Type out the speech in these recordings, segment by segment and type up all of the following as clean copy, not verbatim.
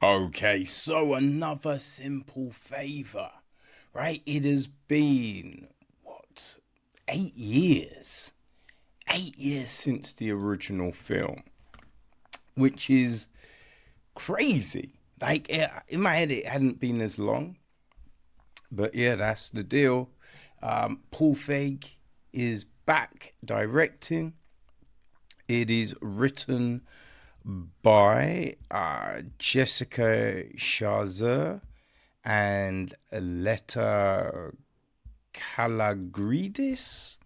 Okay, so another simple favor, right? It has been, what, 8 years? 8 years since the original film, which is crazy. Like, in my head, it hadn't been as long, but yeah, that's the deal. Paul Feig is back directing. It is written by Jessica Sharzer and Laeta Kalogridis.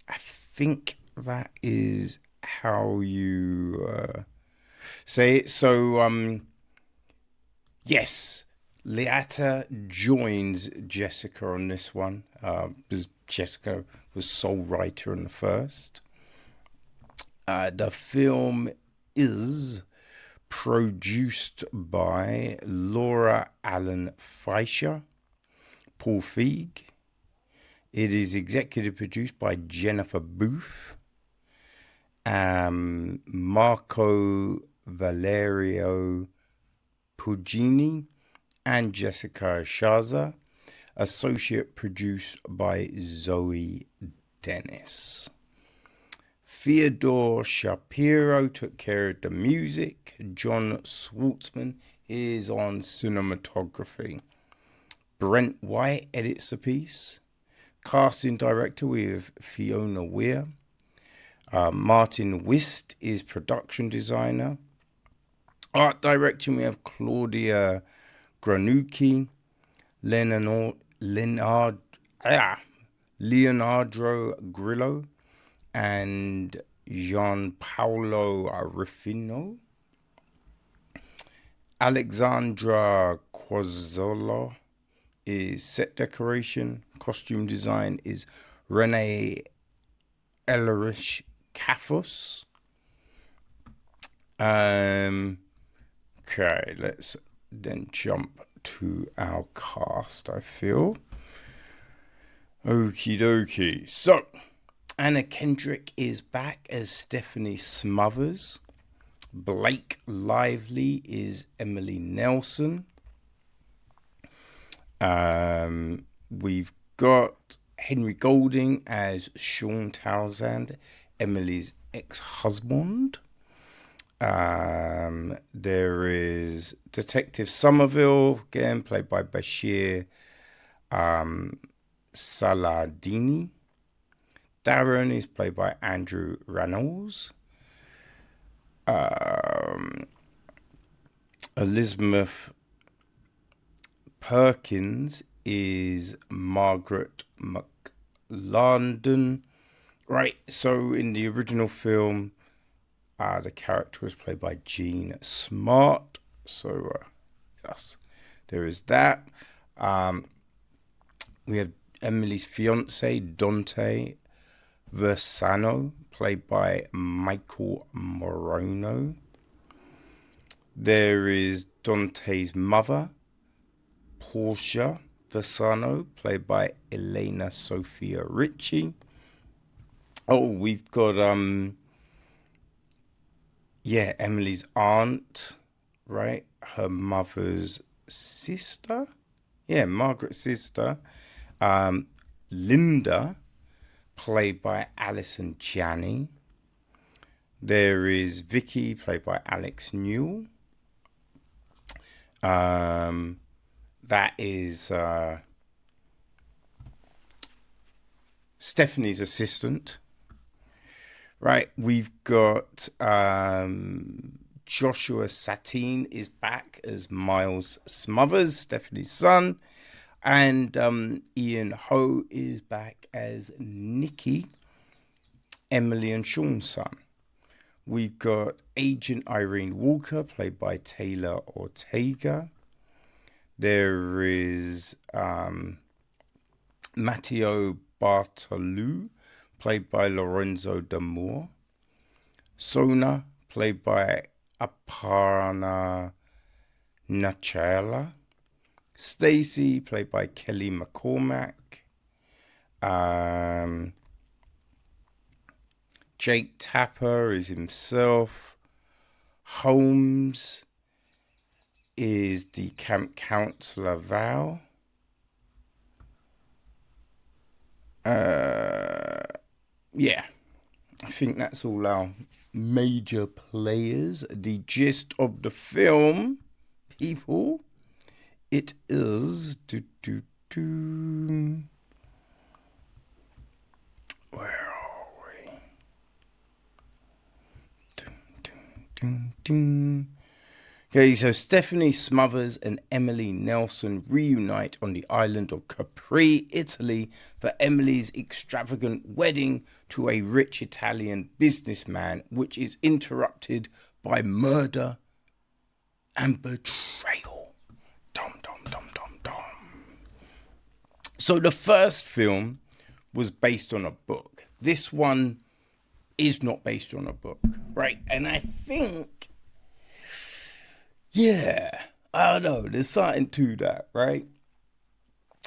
I think that is how you say it. So, yes, Laeta joins Jessica on this one because Jessica was sole writer on the first. The film is produced by Laura Allen Fisher, Paul Feig. It is executive produced by Jennifer Booth, Marco Valerio Pugini, and Jessica Sharzer. Associate produced by Zoe Dennis. Theodore Shapiro took care of the music. John Schwartzman is on cinematography. Brent White edits the piece. Casting director, we have Fiona Weir. Martin Wist is production designer. Art direction, we have Claudia Granucci. Leonardo Grillo and Gianpaolo Ruffino. Alexandra Quazzolo is set decoration. Costume design is Renee Ellerich Kafus. Okay, let's then jump to our cast, I feel. Okie dokie. So, Anna Kendrick is back as Stephanie Smothers. Blake Lively is Emily Nelson. We've got Henry Golding as Sean Townsend, Emily's ex-husband. There is Detective Somerville, again played by Bashir Saladini. Darren is played by Andrew Reynolds. Elizabeth Perkins is Margaret McLandon. Right, so in the original film, the character was played by Jean Smart. So, yes, there is that. We have Emily's fiance, Dante Versano, played by Michele Morrone. There is Dante's mother, Portia Versano, played by Elena Sophia Ricci. Oh, we've got Emily's aunt, right? Her mother's sister. Yeah, Margaret's sister. Linda, played by Alison Janney. There is Vicky, played by Alex Newell. That is Stephanie's assistant. Right, we've got Joshua Satine is back as Miles Smothers, Stephanie's son. And Ian Ho is back as Nicky, Emily and Sean's son. We've got Agent Irene Walker, played by Taylor Ortega. There is Matteo Bartolou, played by Lorenzo D'Amour. Sona, played by Aparna Nachala. Stacy, played by Kelly McCormack. Jake Tapper is himself. Holmes is the camp counselor Val. Yeah, I think that's all our major players. The gist of the film, people, it is... Where are we? Okay, so Stephanie Smothers and Emily Nelson reunite on the island of Capri, Italy, for Emily's extravagant wedding to a rich Italian businessman, which is interrupted by murder and betrayal. Dum, dum, dum, dum, dum. So the first film was based on a book. This one is not based on a book, right? And I think... yeah, I don't know. There's something to that, right?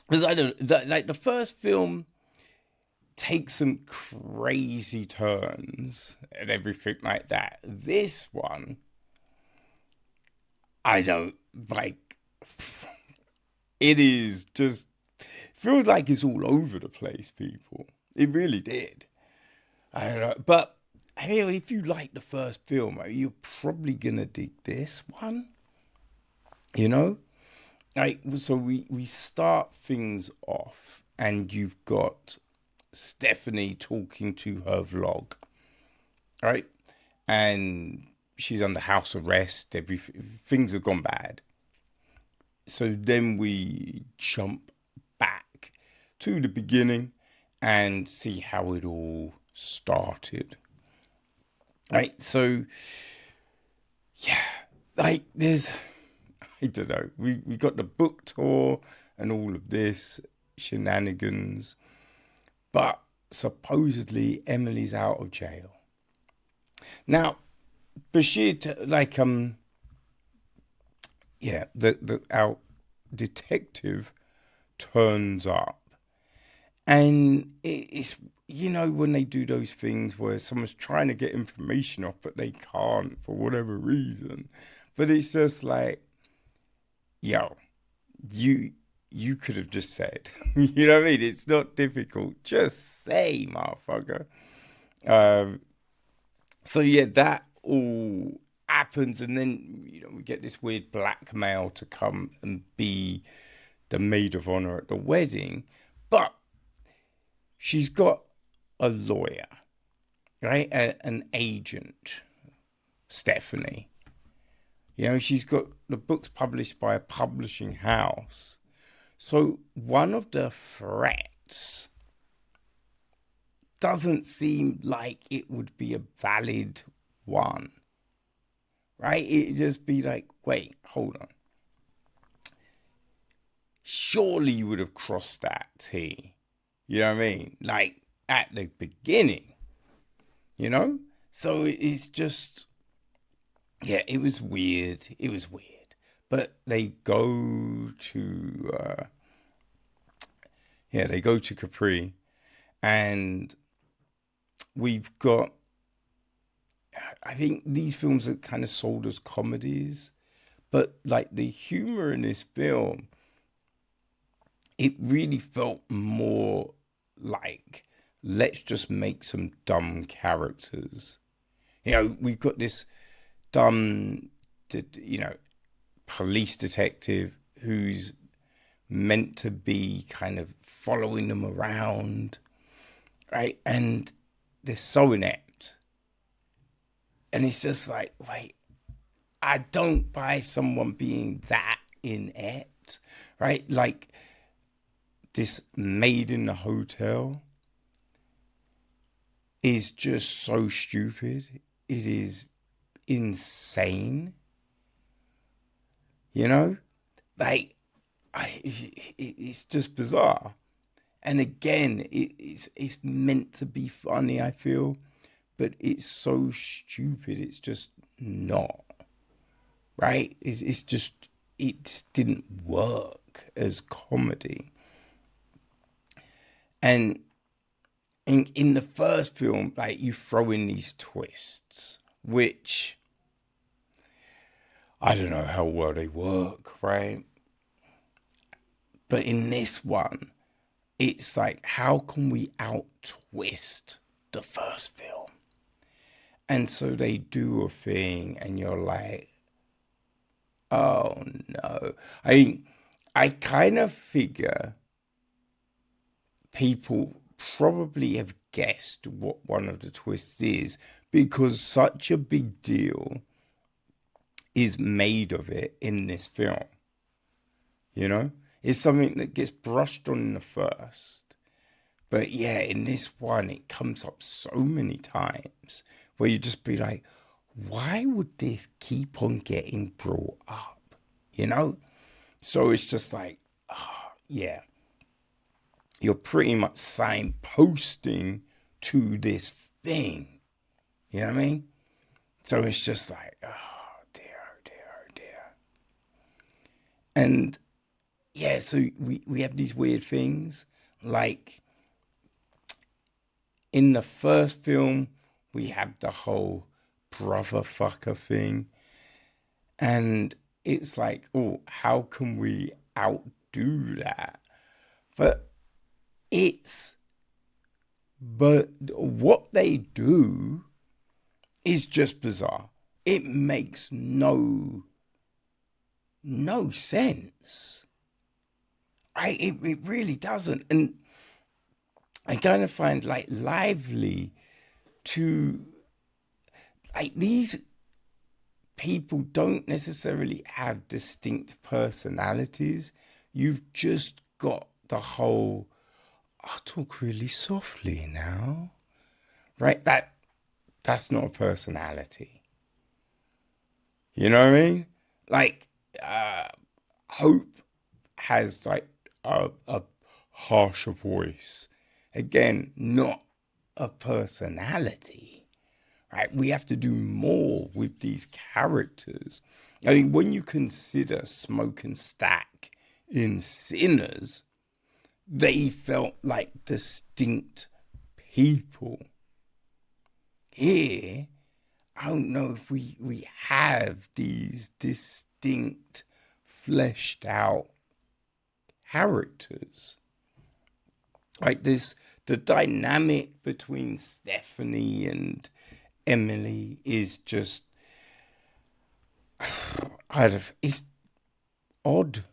Because like the first film takes some crazy turns and everything like that. This one, I don't like. It is just feels like it's all over the place, people. It really did. I don't know, but hey, if you like the first film, you're probably gonna dig this one. You know, like, so we start things off and you've got Stephanie talking to her vlog, right? And she's under house arrest. Things have gone bad. So then we jump back to the beginning and see how it all started. Right? So, yeah, like there's... I don't know. We got the book tour and all of this shenanigans, but supposedly Emily's out of jail. Now, Bashir, our detective turns up, and it's, you know, when they do those things where someone's trying to get information off, but they can't for whatever reason. But it's just like, yo, you could have just said, you know what I mean? It's not difficult. Just say, motherfucker. So yeah, that all happens, and then, you know, we get this weird blackmail to come and be the maid of honor at the wedding, but she's got a lawyer, right? An agent, Stephanie. You know, she's got the books published by a publishing house. So one of the threats doesn't seem like it would be a valid one, right? It'd just be like, wait, hold on. Surely you would have crossed that T. You know what I mean? Like at the beginning, you know? So it's just... yeah, it was weird. It was weird. But they go to... they go to Capri. And we've got... I think these films are kind of sold as comedies. But like the humor in this film, it really felt more like, let's just make some dumb characters. You know, we've got this dumb, you know, police detective who's meant to be kind of following them around, right? And they're so inept. And it's just like, wait, I don't buy someone being that inept, right? Like this maid in the hotel is just so stupid. It is insane. You know, like it's just bizarre. And again, it's meant to be funny, I feel, but it's so stupid. It's just not, right? It's just, it just didn't work as comedy. And in the first film, like, you throw in these twists, which I don't know how well they work, right? But in this one, it's like, how can we out twist the first film? And so they do a thing, and you're like, oh no. I kind of figure people probably have guessed what one of the twists is because such a big deal is made of it in this film. You know? It's something that gets brushed on in the first. But yeah, in this one, it comes up so many times where you just be like, why would this keep on getting brought up? You know? So it's just like, oh, yeah. You're pretty much signposting to this thing. You know what I mean? So it's just like, oh dear, oh dear, oh dear. And yeah, so we have these weird things. Like in the first film, we have the whole brother fucker thing. And it's like, oh, how can we outdo that? But what they do is just bizarre. It makes no sense. It really doesn't. And I kind of find like lively to like these people don't necessarily have distinct personalities. You've just got the whole, I'll talk really softly now. Right? That's not a personality. You know what I mean? Like, Hope has like a harsher voice. Again, not a personality, right? We have to do more with these characters. I mean, when you consider Smoke and Stack in Sinners, they felt like distinct people. Here, I don't know if we have these distinct, fleshed out characters. Like this, the dynamic between Stephanie and Emily is just, it's odd.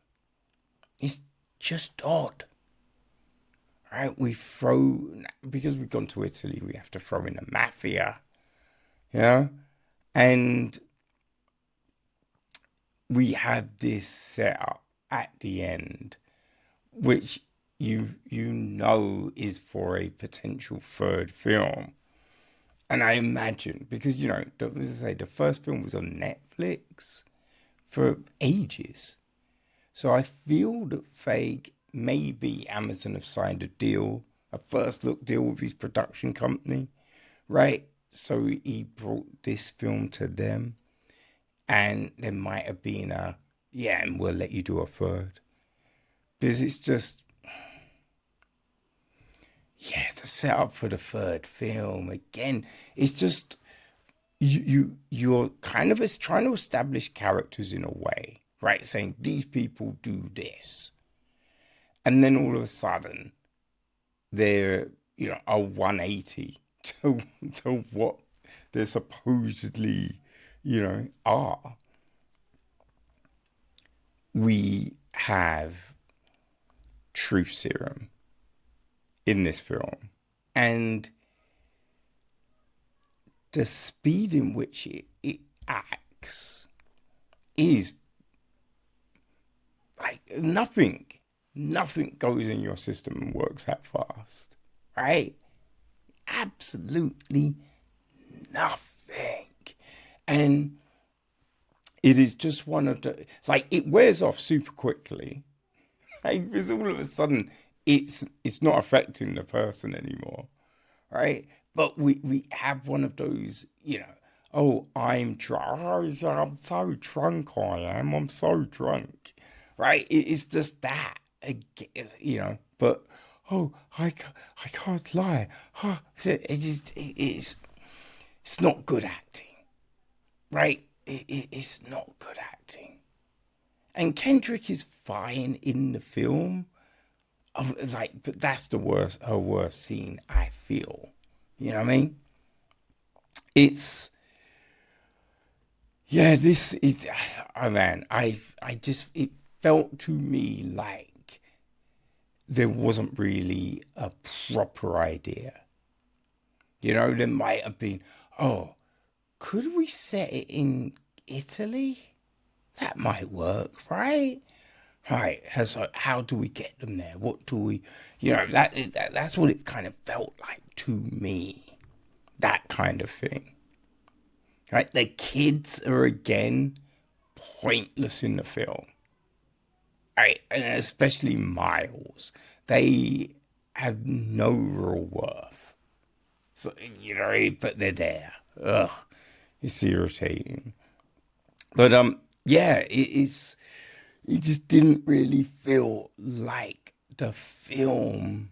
It's just odd. Right? Because we've gone to Italy, we have to throw in a mafia. Yeah? And we have this setup at the end, which you know is for a potential third film. And I imagine, because, you know, as I say, the first film was on Netflix for ages. So I feel that Feig, maybe Amazon have signed a deal, a first look deal with his production company, right? So he brought this film to them. And there might have been and we'll let you do a third. Because it's just, the setup for the third film, again, it's just, you're kind of trying to establish characters in a way, right? Saying these people do this. And then all of a sudden, they're, a 180 to what they're supposedly, are. We have truth serum in this film. And the speed in which it acts is like nothing goes in your system and works that fast, right? Absolutely nothing. And it is just one of the, like, it wears off super quickly. Like, because all of a sudden it's not affecting the person anymore, right? But we have one of those, oh, I'm drunk. Oh, I'm so drunk, I'm so drunk, right? It's just that, but, oh, I can't lie. Oh, it's not good acting, right? it's not good acting. And Kendrick is fine in the film, but that's her worst scene, I feel. You know what I mean? It's, yeah, this is, oh man, it felt to me like there wasn't really a proper idea. You know, there might have been, oh, could we set it in Italy? That might work, right? Right. So how do we get them there? What do we, that's what it kind of felt like to me. That kind of thing. Right? The kids are again pointless in the film. Right? And especially Miles. They have no real worth. So, but they're there. Ugh. It's irritating. But yeah, it just didn't really feel like the film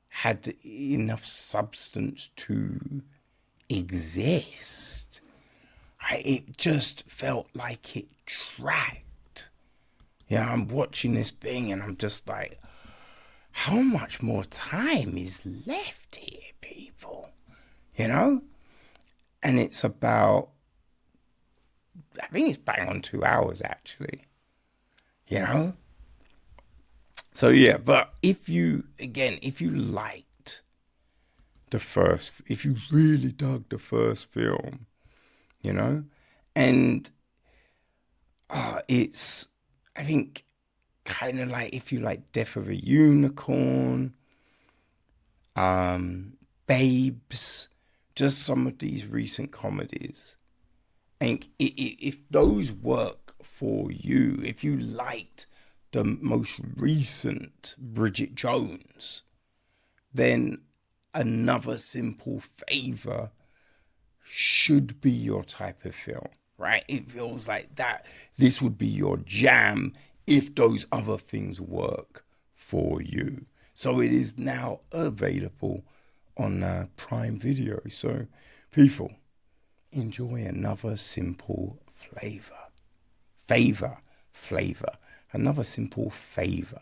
had enough substance to exist. It just felt like it dragged. Yeah, I'm watching this thing and I'm just like, how much more time is left here, people? And it's about, I think it's bang on 2 hours actually. So yeah, but if you liked if you really dug the first film, and it's, I think, kind of like if you like Death of a Unicorn, Babes, just some of these recent comedies. And if those work for you, if you liked the most recent Bridget Jones, then Another Simple Favor should be your type of film, right? It feels like that. This would be your jam if those other things work for you. So it is now available on Prime Video. So people, enjoy Another Simple Flavor. Flavor. Another Simple Favor.